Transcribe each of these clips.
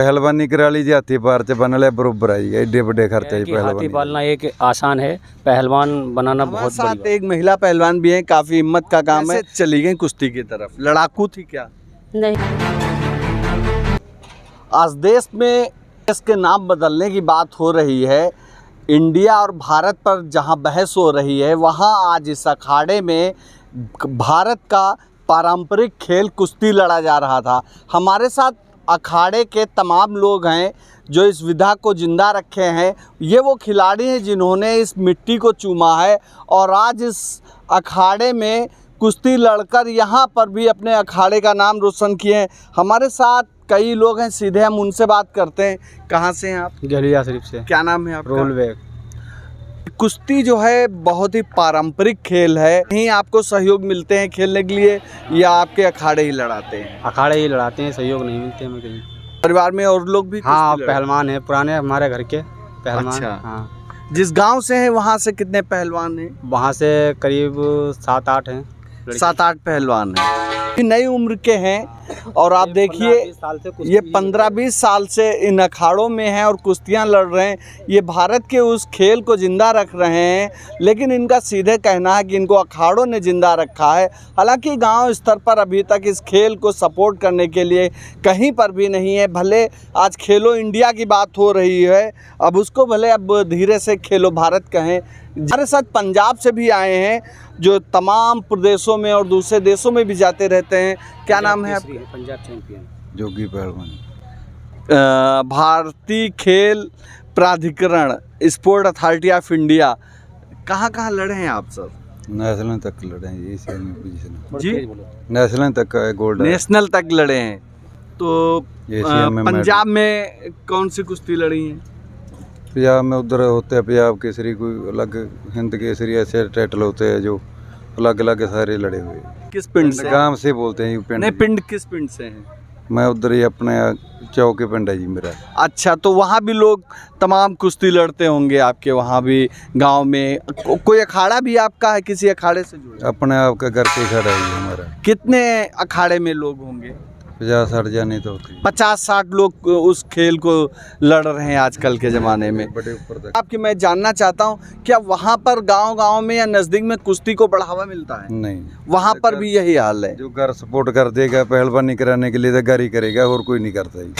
पहलवानी करा लीजिए, हाथी पार से बनल है बरोबर आई एडे बड़े खर्चे कि हाथी पालना एक आसान है, पहलवान बनाना बहुत बड़ी बात। एक महिला पहलवान भी है, काफी हिम्मत का काम है। चली गई कुश्ती की तरफ, लड़ाकू थी क्या? नहीं। आज देश में इसके नाम बदलने की बात हो रही है। इंडिया और भारत पर जहां बहस हो रही है, वहां आज इस अखाड़े में भारत का पारंपरिक खेल कुश्ती लड़ा जा रहा था। हमारे साथ अखाड़े के तमाम लोग हैं जो इस विधा को जिंदा रखे हैं। ये वो खिलाड़ी हैं जिन्होंने इस मिट्टी को चूमा है और आज इस अखाड़े में कुश्ती लड़कर यहाँ पर भी अपने अखाड़े का नाम रोशन किए हैं। हमारे साथ कई लोग हैं, सीधे हम उनसे बात करते हैं। कहाँ से हैं आप? गलिया शरीफ से। क्या नाम है आपका? रोलवे। कुश्ती जो है बहुत ही पारंपरिक खेल है। यहीं आपको सहयोग मिलते हैं खेलने के लिए या आपके अखाड़े ही लड़ाते हैं? अखाड़े ही लड़ाते हैं, सहयोग नहीं मिलते हमें कहीं। परिवार में और लोग भी? हाँ, पहलवान है पुराने हमारे घर के पहलवान। अच्छा। हाँ। जिस गांव से हैं वहाँ से कितने पहलवान हैं? वहाँ से करीब 7-8 हैं। 7-8 पहलवान हैं। नई उम्र के हैं और आप देखिए ये 15-20 साल से इन अखाड़ों में हैं और कुश्तियां लड़ रहे हैं। ये भारत के उस खेल को ज़िंदा रख रहे हैं, लेकिन इनका सीधे कहना है कि इनको अखाड़ों ने ज़िंदा रखा है। हालांकि गांव स्तर पर अभी तक इस खेल को सपोर्ट करने के लिए कहीं पर भी नहीं है। भले आज खेलो इंडिया की बात हो रही है, अब उसको भले अब धीरे से खेलो भारत कहें। हमारे साथ पंजाब से भी आए हैं जो तमाम प्रदेशों में और दूसरे देशों में भी जाते रहते हैं। क्या नाम है आपका? पंजाब चैंपियन जोगी पहलवान। भारतीय खेल प्राधिकरण, स्पोर्ट अथॉरिटी ऑफ इंडिया, कहाँ कहाँ लड़े हैं आप सर? नेशनल तक लड़े हैं ये सेमी पोजीशन जी, नेशनल तक का गोल्ड नेशनल तक लड़े हैं। तो एशिया में पंजाब में कौन सी कुश्ती लड़ी है? पंजाब में उधर होते हैं पंजाब केसरी, कोई अलग हिंद केसरी, ऐसे टाइटल होते हैं जो अलग अलग सारे लड़े हुए। किस पिंड से? गांव से बोलते हैं पिंड। नहीं, पिंड किस पिंड से हैं? मैं उधर ही अपने चौके पिंड है जी मेरा। अच्छा, तो वहाँ भी लोग तमाम कुश्ती लड़ते होंगे आपके वहाँ भी गांव में? कोई अखाड़ा भी आपका है? किसी अखाड़े से जुड़े? अपने आप का घर पे खड़ा है हमारा। कितने अखाड़े में लोग होंगे? 50-60 जाने तो होती है। 50-60 लोग उस खेल को लड़ रहे हैं आजकल के ज़माने में। बड़े ऊपर तक। आपकी मैं जानना चाहता हूँ, क्या वहाँ पर गांव-गांव में या नज़दीक में कुश्ती को बढ़ावा मिलता है? नहीं, वहाँ पर भी यही हाल है। जो घर सपोर्ट कर देगा पहलवानी कराने के लिए तो घर ही करेगा, और कोई नहीं करता ही।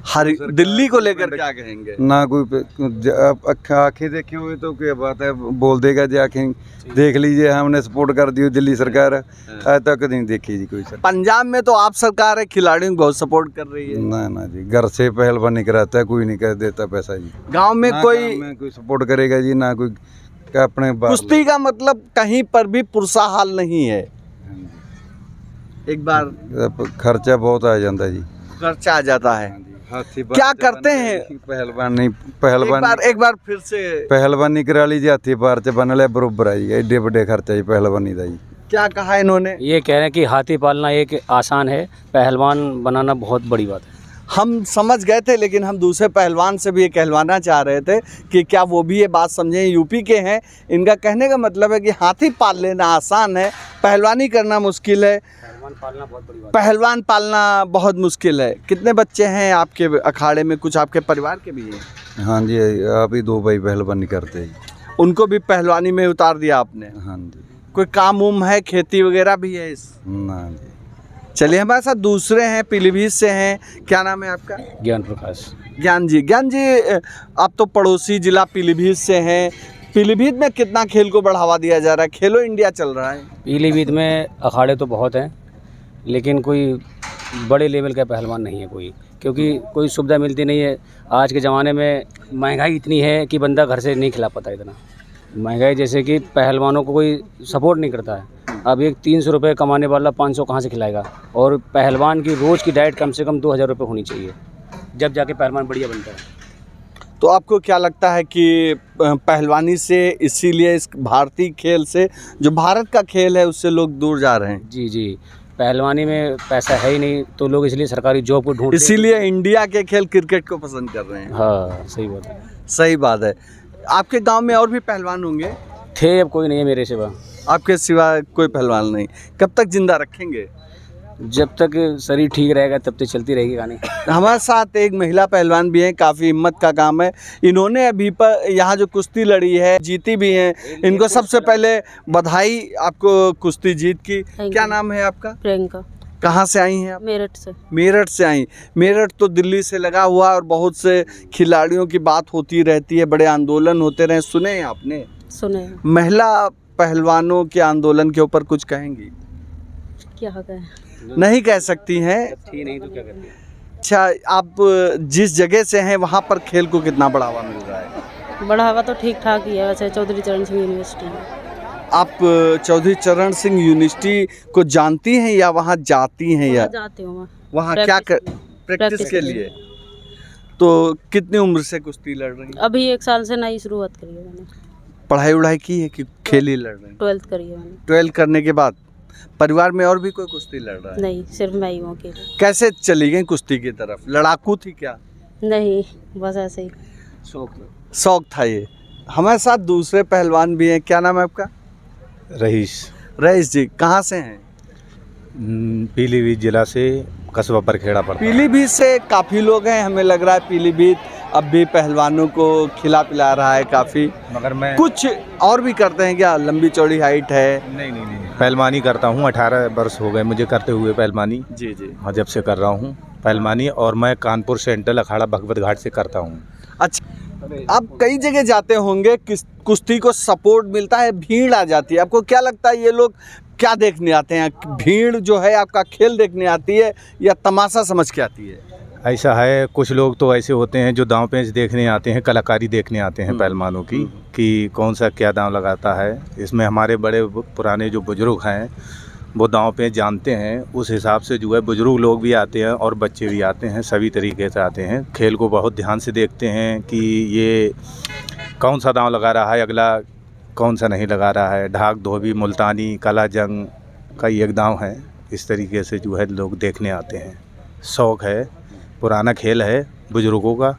हर दिल्ली को लेकर क्या कहेंगे? ना कोई आँखें देखी हुई तो क्या बात है, बोल देगा जी आँखें देख लीजिए हमने सपोर्ट कर दी दिल्ली सरकार, आज तक नहीं देखी जी कोई। पंजाब में तो आप सरकार है, खिलाड़ियों को बहुत सपोर्ट कर रही है। ना जी, घर से पहलवानी कराता है, कोई नहीं कर देता पैसा जी। गांव में कोई सपोर्ट करेगा जी, ना कोई अपने कुश्ती का मतलब कहीं पर भी पुरसा हाल नहीं है। एक बार खर्चा बहुत आ जाता जी, खर्चा आ जाता है। क्या करते हैं पहलवान? नहीं पहलवान एक बार फिर से पहलवानी करा लीजिए, हाथी पार से बनल है बरोबर आई एडे बड़े खर्चा जी पहलवानी का जी। क्या कहा इन्होंने? ये कह रहे हैं कि हाथी पालना एक आसान है, पहलवान बनाना बहुत बड़ी बात है। हम समझ गए थे, लेकिन हम दूसरे पहलवान से भी ये कहलवाना चाह रहे थे कि क्या वो भी ये बात समझें। यूपी के हैं, इनका कहने का मतलब है कि हाथी पाल लेना आसान है, पहलवानी करना मुश्किल है। पहलवान पालना बहुत मुश्किल है। कितने बच्चे हैं आपके अखाड़े में? कुछ आपके परिवार के भी हैं? हाँ जी, आप ही 2 भाई पहलवानी करते हैं। उनको भी पहलवानी में उतार दिया आपने? हाँ जी। कोई काम उम है, खेती वगैरह भी है इस? ना जी। चलिए, हमारे साथ दूसरे हैं, पीलीभीत से हैं। क्या नाम है आपका? ज्ञान प्रकाश। ज्ञान जी, आप तो पड़ोसी जिला पीलीभीत से हैं। पीलीभीत में कितना खेल को बढ़ावा दिया जा रहा है? खेलो इंडिया चल रहा है। पीलीभीत में अखाड़े तो बहुत हैं, लेकिन कोई बड़े लेवल का पहलवान नहीं है कोई, क्योंकि कोई सुविधा मिलती नहीं है। आज के ज़माने में महंगाई इतनी है कि बंदा घर से नहीं खिला पाता। इतना महंगाई जैसे कि पहलवानों को कोई सपोर्ट नहीं करता है। अब एक 300 रुपये कमाने वाला 500 कहाँ से खिलाएगा? और पहलवान की रोज़ की डाइट कम से कम 2000 रुपये होनी चाहिए, जब जाके पहलवान बढ़िया बनता है। तो आपको क्या लगता है कि पहलवानी से, इसीलिए इस भारतीय खेल से, जो भारत का खेल है, उससे लोग दूर जा रहे हैं? जी, पहलवानी में पैसा है ही नहीं, तो लोग इसलिए सरकारी जॉब को ढूंढते हैं। इसीलिए इंडिया के खेल क्रिकेट को पसंद कर रहे हैं। हाँ, सही बात है। सही बात है। आपके गांव में और भी पहलवान होंगे? थे, अब कोई नहीं है मेरे सिवा। आपके सिवा कोई पहलवान नहीं। कब तक जिंदा रखेंगे? जब तक शरीर ठीक रहेगा तब तक चलती रहेगी कहानी। हमारे साथ एक महिला पहलवान भी हैं, काफ़ी हिम्मत का काम है। इन्होंने अभी पर यहाँ जो कुश्ती लड़ी है जीती भी हैं। इनको सबसे पहले बधाई आपको कुश्ती जीत की। क्या नाम है आपका? प्रियंका। कहाँ से आई हैं आप? मेरठ से। मेरठ से आई। मेरठ तो दिल्ली से लगा हुआ और बहुत से खिलाड़ियों की बात होती रहती है, बड़े आंदोलन होते रहे, सुने हैं आपने? सुने। महिला पहलवानों के आंदोलन के ऊपर कुछ कहेंगी? क्या कहें? नहीं कह सकती हैं। ठीक नहीं तो क्या करती है? अच्छा, आप जिस जगह से हैं वहाँ पर खेल को कितना बढ़ावा मिल रहा है? बढ़ावा तो ठीक ठाक ही है वैसे। चौधरी चरण सिंह यूनिवर्सिटी में। आप चौधरी चरण सिंह यूनिवर्सिटी को जानती हैं या वहाँ जाती हैं? या जाती हूँ मैं। वहाँ क्या कर प्रैक्टिस के लिए? तो कितनी उम्र से कुश्ती लड़ रही हैं? अभी 1 साल से नई शुरुआत करी है मैंने। पढ़ाई वढ़ाई की है कि खेल ही लड़ रहे हैं? 12th करी है मैंने। 12 करने के बाद परिवार में और भी कोई कुश्ती लड़ रहा है? नहीं, सिर्फ मैं ही हूँ अकेले। कैसे चली गई कुश्ती की तरफ? लड़ाकू थी क्या? नहीं, बस ऐसे ही। शौक था ये। हमारे साथ दूसरे पहलवान भी हैं। क्या नाम है आपका? रईस। रईस जी, कहाँ से हैं? पीलीभीत जिला से, कस्बा परखेड़ा पड़ता है। पीलीभीत से काफ़ी लोग हैं, हमें लग रहा है पीलीभीत अब भी पहलवानों को खिला पिला रहा है काफ़ी। मगर मैं कुछ और भी करते हैं क्या? लंबी चौड़ी हाइट है? नहीं पहलवानी करता हूँ। 18 वर्ष हो गए मुझे करते हुए पहलवानी। जी जी। हाँ, जब से कर रहा हूँ पहलवानी। और मैं कानपुर सेंट्रल अखाड़ा भगवत घाट से करता हूँ। अच्छा, आप कई जगह जाते होंगे, कुश्ती को सपोर्ट मिलता है, भीड़ आ जाती है, आपको क्या लगता है ये लोग क्या देखने आते हैं? भीड़ जो है आपका खेल देखने आती है या तमाशा समझ के आती है? ऐसा है, कुछ लोग तो ऐसे होते हैं जो दांव पेंच देखने आते हैं, कलाकारी देखने आते हैं पहलवानों की, कि कौन सा क्या दांव लगाता है। इसमें हमारे बड़े पुराने जो बुजुर्ग हैं वो दांव पेंच जानते हैं। उस हिसाब से जो है बुजुर्ग लोग भी आते हैं और बच्चे भी आते हैं, सभी तरीके से आते हैं। खेल को बहुत ध्यान से देखते हैं कि ये कौन सा दांव लगा रहा है, अगला कौन सा नहीं लगा रहा है। ढाक, धोबी, मुल्तानी, काला जंग का एक दांव है। इस तरीके से जो है लोग देखने आते हैं। शौक़ है, पुराना खेल है बुजुर्गों का,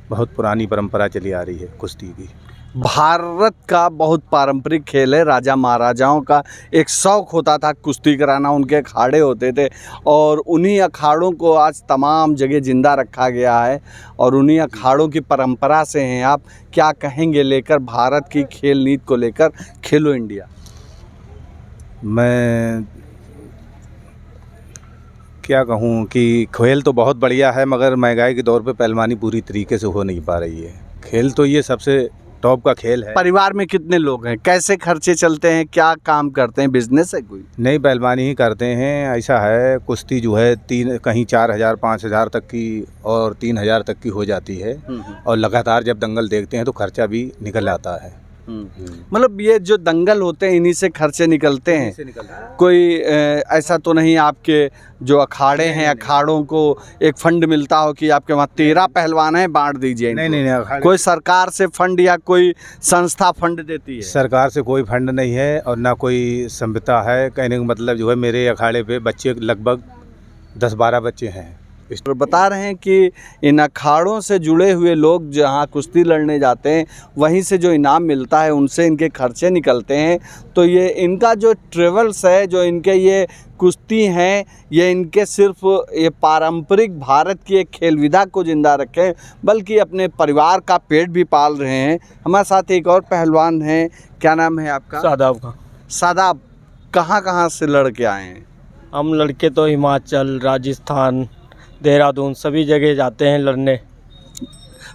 बहुत पुरानी परंपरा चली आ रही है कुश्ती की। भारत का बहुत पारंपरिक खेल है। राजा महाराजाओं का एक शौक़ होता था कुश्ती कराना, उनके अखाड़े होते थे और उन्हीं अखाड़ों को आज तमाम जगह ज़िंदा रखा गया है और उन्हीं अखाड़ों की परंपरा से हैं। आप क्या कहेंगे लेकर भारत की खेल नीति को लेकर, खेलो इंडिया? मैं क्या कहूँ कि खेल तो बहुत बढ़िया है, मगर महंगाई के दौर पे पहलवानी पूरी तरीके से हो नहीं पा रही है। खेल तो ये सबसे टॉप का खेल है। परिवार में कितने लोग हैं? कैसे खर्चे चलते हैं? क्या काम करते हैं? बिजनेस है कोई? नहीं, पहलवानी ही करते हैं। ऐसा है, कुश्ती जो है कहीं 4000 5000 तक की और 3000 तक की हो जाती है और लगातार जब दंगल देखते हैं तो खर्चा भी निकल आता है। मतलब ये जो दंगल होते हैं इन्हीं से खर्चे निकलते हैं? कोई ऐसा तो नहीं आपके जो अखाड़े हैं, अखाड़ों को एक फंड मिलता हो कि आपके वहाँ 13 पहलवान हैं, बांट दीजिए? नहीं, कोई सरकार से फंड या कोई संस्था फंड देती है? सरकार से कोई फंड नहीं है और ना कोई संविदा है। कहने का मतलब जो है मेरे अखाड़े पे बच्चे लगभग 10-12 बच्चे हैं। तो बता रहे हैं कि इन अखाड़ों से जुड़े हुए लोग जहाँ कुश्ती लड़ने जाते हैं वहीं से जो इनाम मिलता है उनसे इनके खर्चे निकलते हैं। तो ये इनका जो ट्रेवल्स है, जो इनके ये कुश्ती हैं, ये इनके सिर्फ ये पारंपरिक भारत की एक खेल विधा को ज़िंदा रखें बल्कि अपने परिवार का पेट भी पाल रहे हैं। हमारे साथ एक और पहलवान हैं। क्या नाम है आपका? शादाब का। शादाब, कहाँ से लड़ के आए हैं? हम लड़के तो हिमाचल, राजस्थान, देहरादून सभी जगह जाते हैं लड़ने।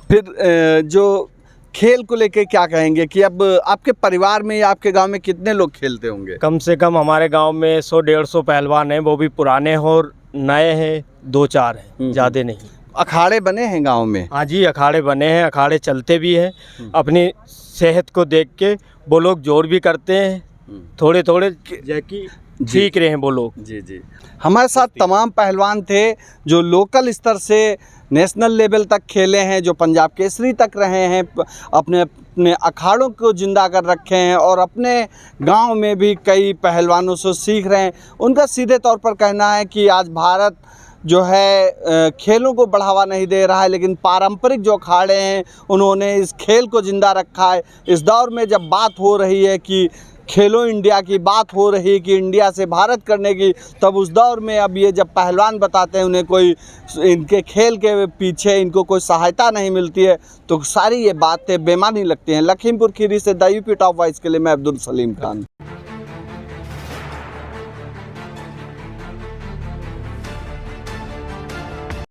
फिर जो खेल को लेके क्या कहेंगे कि अब आपके परिवार में या आपके गांव में कितने लोग खेलते होंगे? कम से कम हमारे गांव में 100-150 पहलवान हैं, वो भी पुराने हैं और नए हैं 2-4 हैं, ज़्यादा नहीं। अखाड़े बने हैं गांव में? हाँ जी, अखाड़े बने हैं, अखाड़े चलते भी हैं। अपनी सेहत को देख के वो लोग जोर भी करते हैं, थोड़े जैकि ठीक रहे हैं वो लोग। जी जी। हमारे साथ तमाम पहलवान थे जो लोकल स्तर से नेशनल लेवल तक खेले हैं, जो पंजाब केसरी तक रहे हैं, अपने अखाड़ों को ज़िंदा कर रखे हैं और अपने गांव में भी कई पहलवानों से सीख रहे हैं। उनका सीधे तौर पर कहना है कि आज भारत जो है खेलों को बढ़ावा नहीं दे रहा है, लेकिन पारंपरिक जो अखाड़े हैं उन्होंने इस खेल को ज़िंदा रखा है। इस दौर में जब बात हो रही है कि खेलो इंडिया की बात हो रही कि इंडिया से भारत करने की, तब उस दौर में अब ये जब पहलवान बताते हैं उन्हें कोई इनके खेल के पीछे इनको कोई सहायता नहीं मिलती है, तो सारी ये बातें बेमानी लगती हैं। लखीमपुर खीरी से द यूपी टॉप वॉइस के लिए मैं अब्दुल सलीम खान।